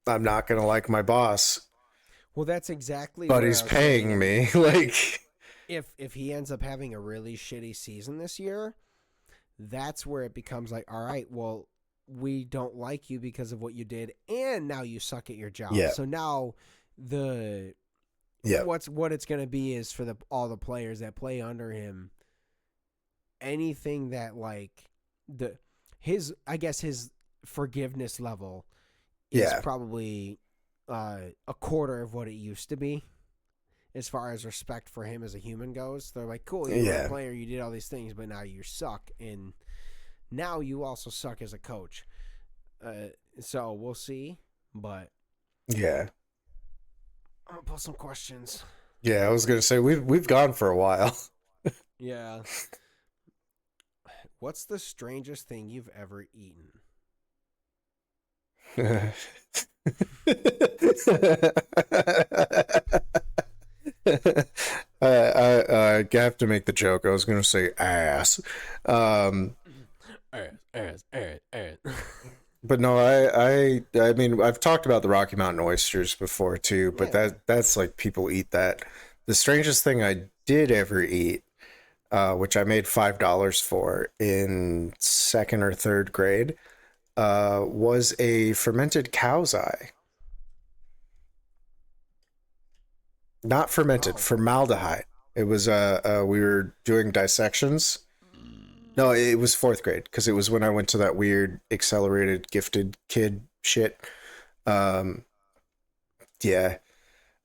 I'm not gonna like my boss, Well, that's exactly. but where he's I was paying thinking. me. Like, If he ends up having a really shitty season this year, that's where it becomes like, all right, well, we don't like you because of what you did, and now you suck at your job. Yeah. So now the yeah, what it's gonna be is for all the players that play under him. Anything that like his forgiveness level is probably a quarter of what it used to be. As far as respect for him as a human goes, they're like, cool, you're a player, you did all these things, but now you suck, and now you also suck as a coach. So we'll see, but yeah. I'm gonna pull some questions. Yeah, I was gonna say we've gone for a while. Yeah. What's the strangest thing you've ever eaten? I have to make the joke. I was gonna say ass. Ass. But no, I mean, I've talked about the Rocky Mountain oysters before too, but that's like people eat that. The strangest thing I did ever eat, which I made $5 for in second or third grade, was a fermented cow's eye. Not fermented, formaldehyde. It was we were doing dissections. No, it was fourth grade because it was when I went to that weird accelerated gifted kid shit. Yeah.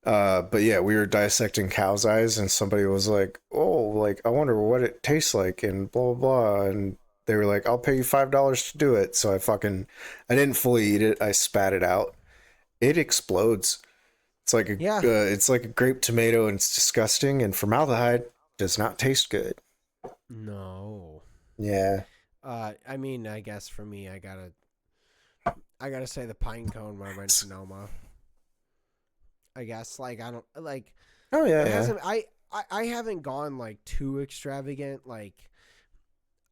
But yeah, we were dissecting cow's eyes, and somebody was like, "Oh, like I wonder what it tastes like," and blah blah blah. And they were like, "I'll pay you $5 to do it." So I didn't fully eat it. I spat it out. It explodes. It's like it's like a grape tomato, and it's disgusting. And formaldehyde does not taste good. No. Yeah. I mean, I guess for me, I gotta say the pine cone when I went to Sonoma. I guess like I don't like. Oh yeah. It hasn't. I haven't gone like too extravagant. Like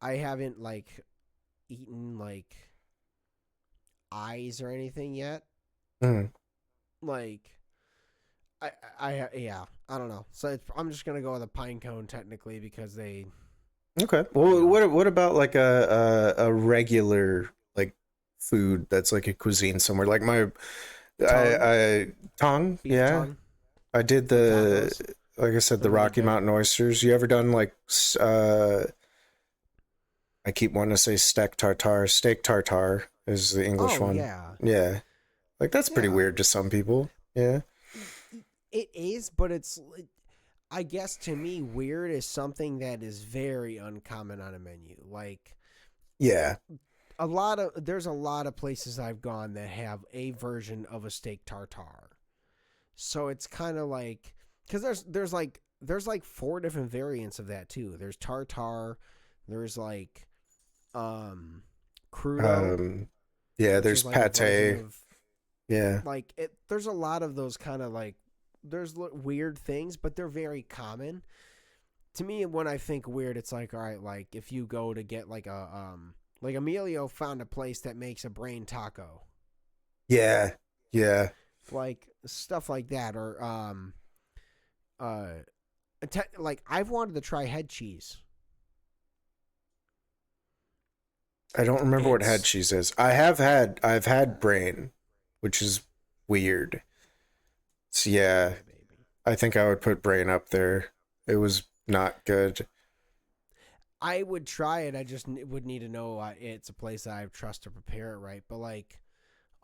I haven't like eaten like eyes or anything yet. Mm. Like I don't know. So I'm just gonna go with a pine cone technically because they. Okay. Well, what about like a regular like food that's like a cuisine somewhere? Like my tongue, Beef yeah. tongue. I did like I said, the Rocky Mountain oysters. You ever done like I keep wanting to say steak tartare is the English one. Yeah. Yeah. Like that's pretty weird to some people. Yeah. It is, but it's I guess to me, weird is something that is very uncommon on a menu. Like, yeah, there's a lot of places I've gone that have a version of a steak tartare. So it's kind of like because there's like 4 different variants of that too. There's tartare. There's like crudo. Yeah, there's like pate. Yeah, like there's a lot of those kind of like. There's weird things, but they're very common. To me, when I think weird, it's like, all right, like if you go to get like like Emilio found a place that makes a brain taco. Yeah. Like stuff like that, or Like I've wanted to try head cheese. I don't remember what head It's cheese is. I've had brain, which is weird. So yeah, yeah, baby. I think I would put brain up there. It was not good. I would try it. I just would need to know it's a place that I trust to prepare it right. But like,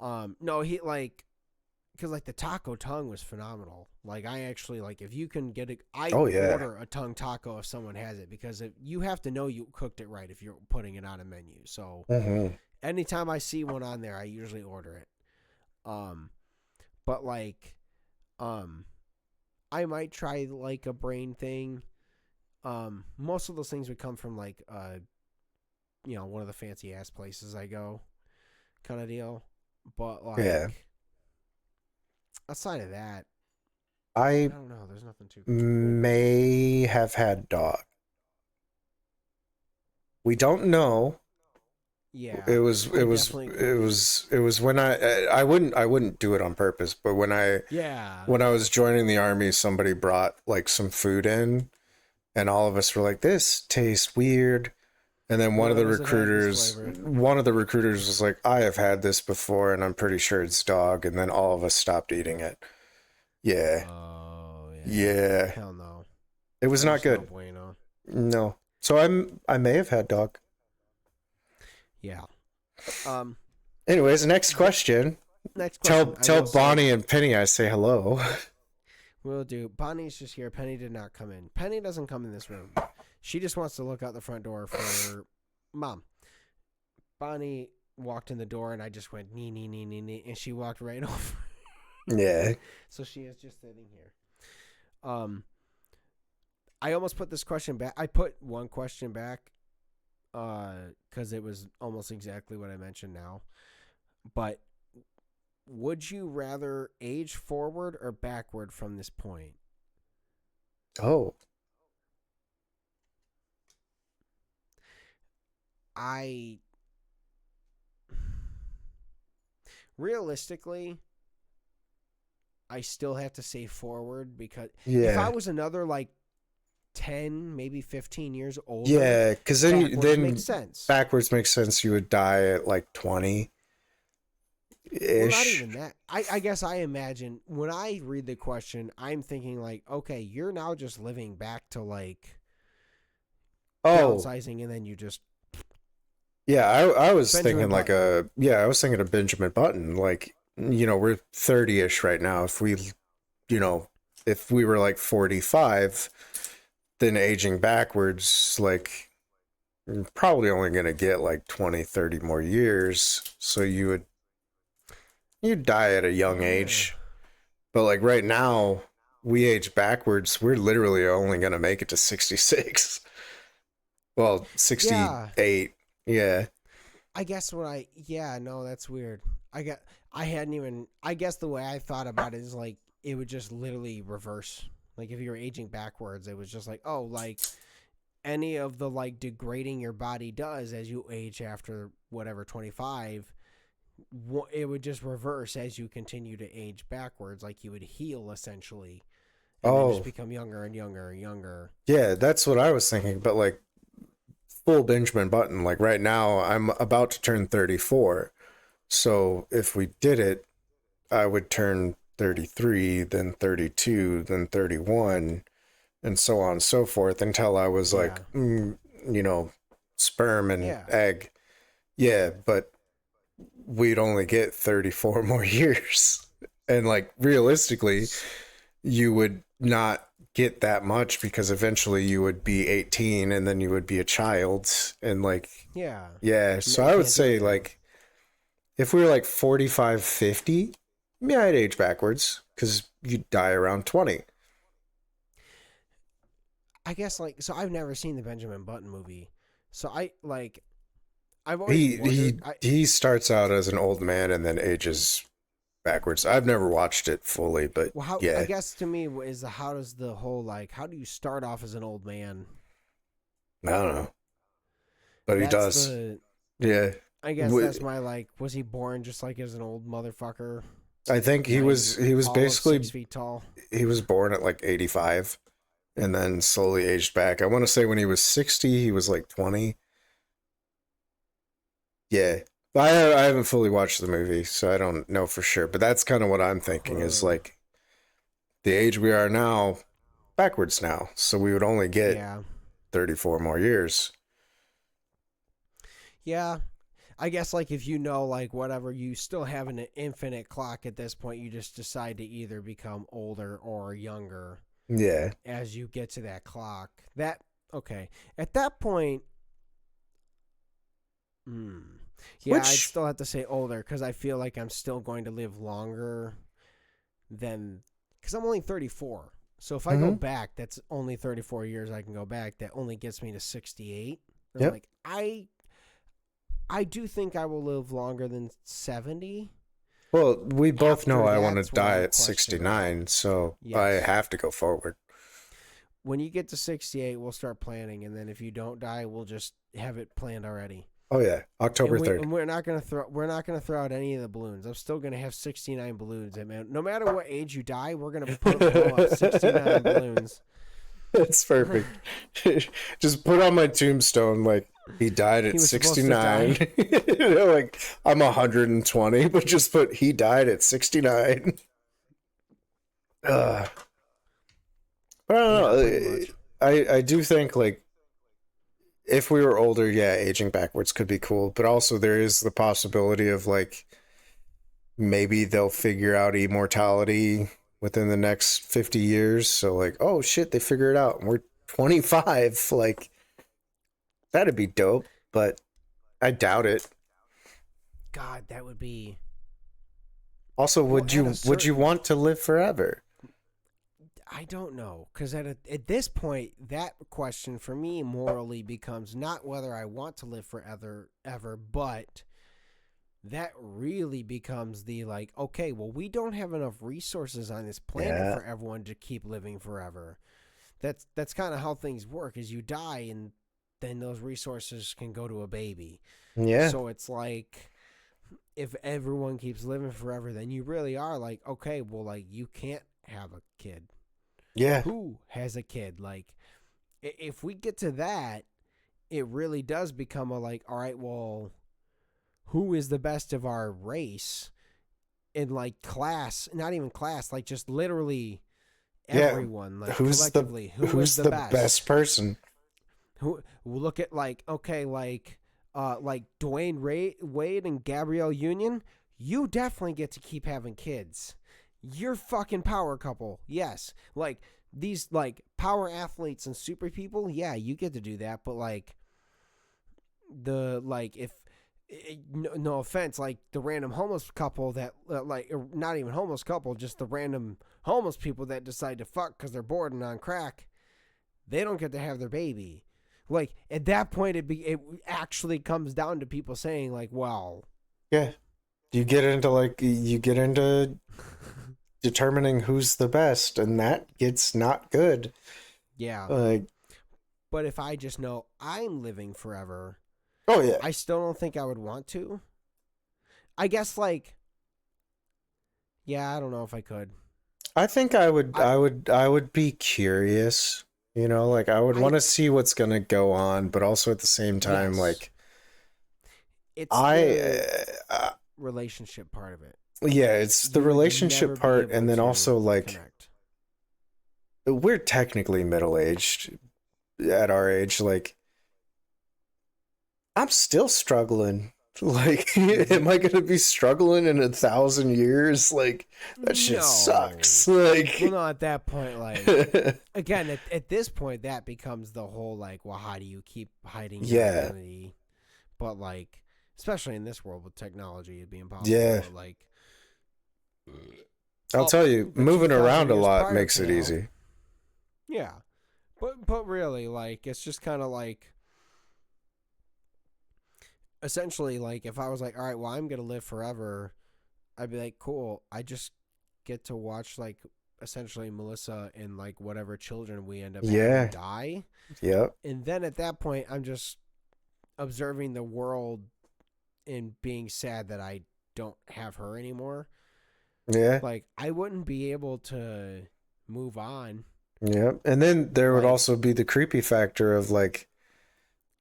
no, he like because like the taco tongue was phenomenal. Like I actually like if you can get it, I Oh yeah. order a tongue taco if someone has it because you have to know you cooked it right if you're putting it on a menu. So Mm-hmm. anytime I see one on there, I usually order it. Um, but like, um, I might try like a brain thing. Most of those things would come from like one of the fancy ass places I go, kind of deal. But Yeah. like outside of that, I I don't know. There's nothing too cool. may have had dog. We don't know. Yeah, It was I it was definitely it was it was when I wouldn't do it on purpose, but yeah. when I was joining the army, somebody brought like some food in, and all of us were like, "This tastes weird." And then What does it have this flavor? one of the recruiters was like, "I have had this before, and I'm pretty sure it's dog." And then all of us stopped eating it. Yeah, Oh yeah. yeah, Hell no. it was not There's no good. bueno. No, so I may have had dog. Yeah. Um. Anyways, next question. Next Tell question. I tell will say- Bonnie and Penny I say hello. Will do. Bonnie's just here. Penny did not come in. Penny doesn't come in this room. She just wants to look out the front door for Mom. Bonnie walked in the door and I just went nee nee nee nee nee and she walked right over. Yeah. So she is just sitting here. I almost put this question back. I put one question back because it was almost exactly what I mentioned now. But would you rather age forward or backward from this point? Oh. I realistically, I still have to say forward because if I Yeah. was another like 10, maybe 15 years older, Yeah, because then backwards makes sense. backwards makes sense. You would die at like 20 Well, not ish. even that. I guess I imagine when I read the question, I'm thinking like, okay, you're now just living back to like Oh, downsizing, and then you just yeah. I was Benjamin thinking like I was thinking a Benjamin Button. Like, we're 30-ish right now. You know, if we were like 45, then aging backwards, like, you're probably only going to get like 20, 30 more years. So you'd die at a young age. But like right now, we age backwards. We're literally only going to make it to 66. Well, Yeah. 68. Yeah. I guess no, that's weird. I hadn't even. I guess the way I thought about it is like it would just literally reverse. Like if you were aging backwards, it was just like, oh, like any of the like degrading your body does as you age after whatever 25, it would just reverse as you continue to age backwards. Like you would heal essentially, and then Oh, just become younger and younger and younger. yeah, that's what I was thinking. But like full Benjamin Button, like right now, I'm about to turn 34. So if we did it, I would turn 33, then 32, then 31, and so on and so forth until I was like, Yeah. sperm and Yeah. egg. Yeah, but we'd only get 34 more years. And like realistically, you would not get that much because eventually you would be 18 and then you would be a child and like Yeah. yeah, so you I would can't do say it then. like if we were like 45, 50, yeah, I'd age backwards because you'd die around 20. I guess like so. I've never seen the Benjamin Button movie, so I've always wondered. He starts out as an old man and then ages backwards. I've never watched it fully, but Well, how I yeah. guess to me is how does the whole like how do you start off as an old man? I don't know. But he That's does. the. Yeah. I guess Wh- that's my like. Was he born just like as an old I think he was all of basically 6 feet tall? he was born at like 85. and then slowly aged back. I want to say when he was 60, he was like 20. Yeah. I haven't fully watched the movie, so I don't know for sure. But that's kind of what I'm thinking is like the age we are now, backwards now. So we would only get Yeah. 34 more years. Yeah. I guess like if you know like whatever, you still have an infinite clock at this point. You just decide to either become older or younger Yeah. as you get to that clock. That okay. At that point, yeah, I'd Which, still have to say older because I feel like I'm still going to live longer than because I'm only 34. So if I go mhm. back, that's only 34 years I can go back. That only gets me to 68. I'm Yep. like I do think I will live longer than 70. Well, we both know After I want to that's what die I'm at questioning. 69, so I Yes. have to go forward. When you get to 68, we'll start planning, and then if you don't die, we'll just have it planned already. Oh yeah, October And 3rd. we're not gonna throw out any of the balloons. I'm still gonna have 69 balloons. And man, no matter what age you die, we're gonna blow up 69 balloons. That's perfect. Just put on my tombstone like he died He at was supposed to die. 69. Like I'm 120, but just put he died at 69. But I don't Yeah, know. pretty much. I do think like if we were older, yeah, aging backwards could be cool, but also there is the possibility of like maybe they'll figure out immortality within the next 50 years. So like, oh shit, they figure it out and we're 25. Like that'd be dope, but I doubt it. God, that would be. Also, Well, at a would you certain, want to live forever? I don't know, because at this point, that question for me morally becomes not whether I want to live forever, ever, but that really becomes the like, okay, well, we don't have enough resources on this planet Yeah. for everyone to keep living forever. That's kind of how things work. Is you die and then those resources can go to a baby. Yeah. So it's like if everyone keeps living forever, then you really are like, okay, well, like you can't have a kid. Yeah. Who has a kid? Like, if we get to that, it really does become a like, all right, well, who is the best of our race in like class? Not even class, like just literally Yeah. everyone, like Who's the collectively, who is who's the the best? best person? Who look at like okay, like Dwayne Wade and Gabrielle Union, you definitely get to keep having kids. You're fucking power couple. Yes. Like these like power athletes and super people, yeah, you get to do that, but like the like if no offense, like the random homeless couple that like not even homeless couple, just the random homeless people that decide to fuck because they're bored and on crack, they don't get to have their baby. Like at that point, it actually comes down to people saying like, well, Yeah. You get into determining who's the best, and that gets not good. yeah. Like, But if I just know I'm living forever, oh yeah, I still don't think I would want to. I guess like, yeah, I don't know if I could. I think I I would be curious. You know, like I would I want to see what's gonna go on, but also at the same time, yes, like it's I, the relationship part of it. yeah, it's the You would relationship never be part, able and then to also like connect. we're technically middle aged at our age. Like I'm still struggling. Like, am I gonna be struggling in 1,000 years? Like, that shit No. sucks. Like, Well, no, at that point, like, again, at this point, that becomes the whole, like, well, how do you keep hiding your yeah, identity? But, like, especially in this world with technology, it'd be impossible. yeah. But, like, I'll tell you, the moving 2,000 around a years lot prior makes to it now, easy. yeah. But really, like, it's just kind of like, essentially, like, if I was like, all right, well, I'm going to live forever, I'd be like, cool. I just get to watch, like, essentially Melissa and, like, whatever children we end up having Yeah, die. yep, And then at that point, I'm just observing the world and being sad that I don't have her anymore. yeah, Like, I wouldn't be able to move on. Yeah. And then there would Like- also be the creepy factor of like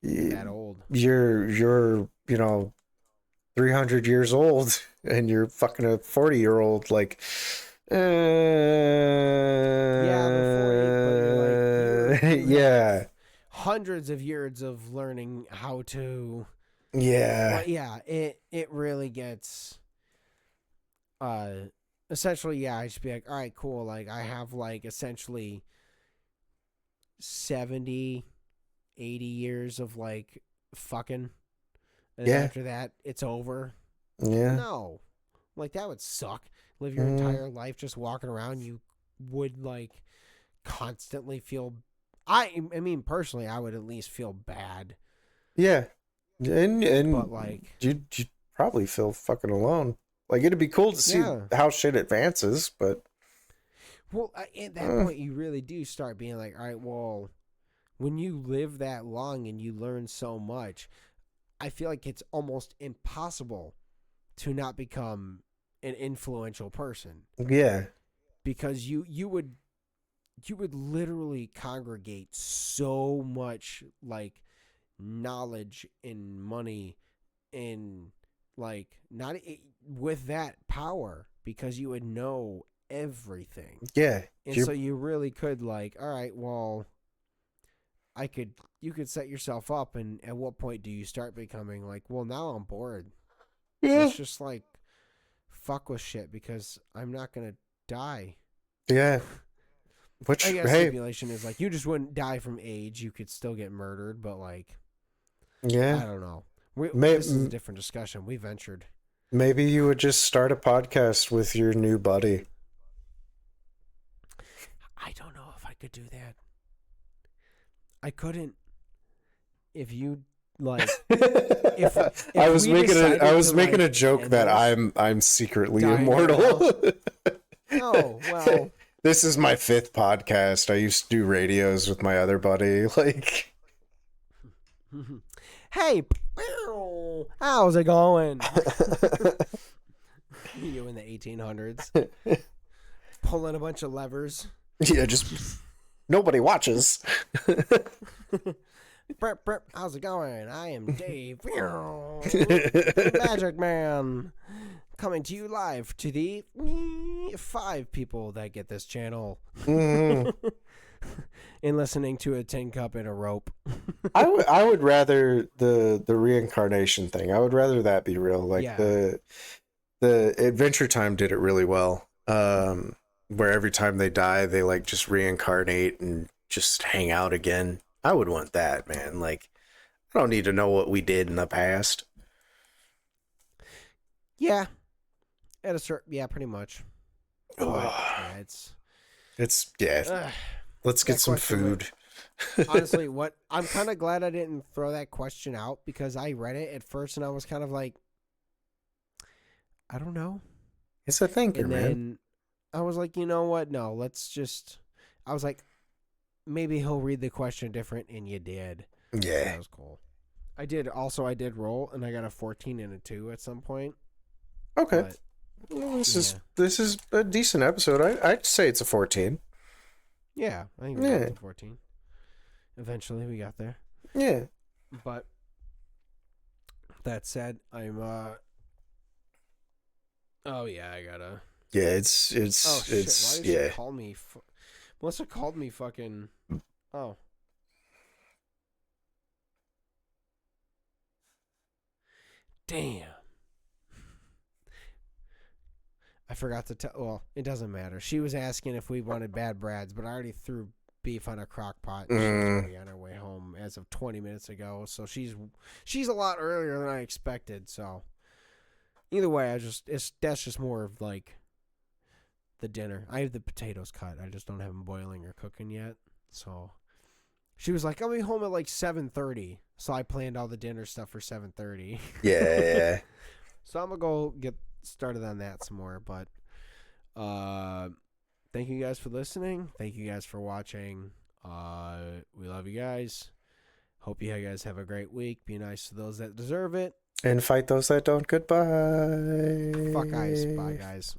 That old. you're 300 years old and you're fucking a 40-year-old like but you yeah. have hundreds of years of learning how to. Yeah. But yeah, it really gets. Essentially, yeah, I should be like, all right, cool. Like I have like essentially 70, 80 years of like fucking, and Yeah. after that, it's over. Yeah. No, like that would suck. Live your Mhm. entire life just walking around. You would like constantly feel. I mean, personally, I would at least feel bad. Yeah. And But like, you'd probably feel fucking alone. Like it'd be cool to see Yeah. how shit advances, but well, at that point, you really do start being like, all right, well, when you live that long and you learn so much, I feel like it's almost impossible to not become an influential person yeah. because you would literally congregate so much like knowledge and money and like not with that power because you would know everything. Yeah. And You're- so you really could like, all right, well, you could set yourself up, and at what point do you start becoming like, well, now I'm bored. yeah. Let's just like fuck with shit because I'm not gonna die. Yeah. Which I guess hey, stipulation is like you just wouldn't die from age. You could still get murdered, but like I yeah. don't know. May- This is a different discussion. We ventured. Maybe you would just start a podcast with your new buddy. I don't know if I could do that. I couldn't. If you like, I was we making decided I was to, making a like, joke end that this- I'm secretly Die immortal. oh well. This is my 5th podcast. I used to do radios with my other buddy. Like, Hey, how's it going? You in the 1800s, pulling a bunch of levers. yeah, just nobody watches. Burp, burp, how's it going? I am Dave, the Magic Man, coming to you live to the 5 people that get this channel Mhm. and listening to a tin cup and a rope. I would rather the reincarnation thing. I would rather that be real. Like Yeah. the Adventure Time did it really well. Where every time they die, they like just reincarnate and just hang out again. I would want that, man. Like, I don't need to know what we did in the past. Yeah, at a certain, yeah, pretty much. But, yeah, It's yeah. ugh. Let's get that some question food. Honestly, what I'm kind of glad I didn't throw that question out because I read it at first and I was kind of like, I don't know. It's a thinker, And man. then I was like, you know what? No, let's just. I was like, maybe he'll read the question different, and you did. Yeah. That was cool. I did roll, and I got a 14 and a 2 at some point. Okay. But, Well, this yeah. is a decent episode. I'd say it's a 14. Yeah, I think we Yeah. got to 14. Eventually, we got there. Yeah. But that said, I'm. Oh yeah, I gotta. Yeah, it's Oh shit! it's Why did yeah. she call me? Melissa called me fucking. Oh. Damn. I forgot to tell. Well, it doesn't matter. She was asking if we wanted Bad Brads, but I already threw beef on a crock pot. And She's already on her way home as of 20 minutes ago. So she's a lot earlier than I expected. So either way, that's just more of like the dinner. I have the potatoes cut. I just don't have them boiling or cooking yet. So she was like, "I'll be home at like 7:30." So I planned all the dinner stuff for 7:30. Yeah. So I'm gonna go get started on that some more. But thank you guys for listening. Thank you guys for watching. We love you guys. Hope you guys have a great week. Be nice to those that deserve it. And fight those that don't. Goodbye. Fuck guys. Bye guys.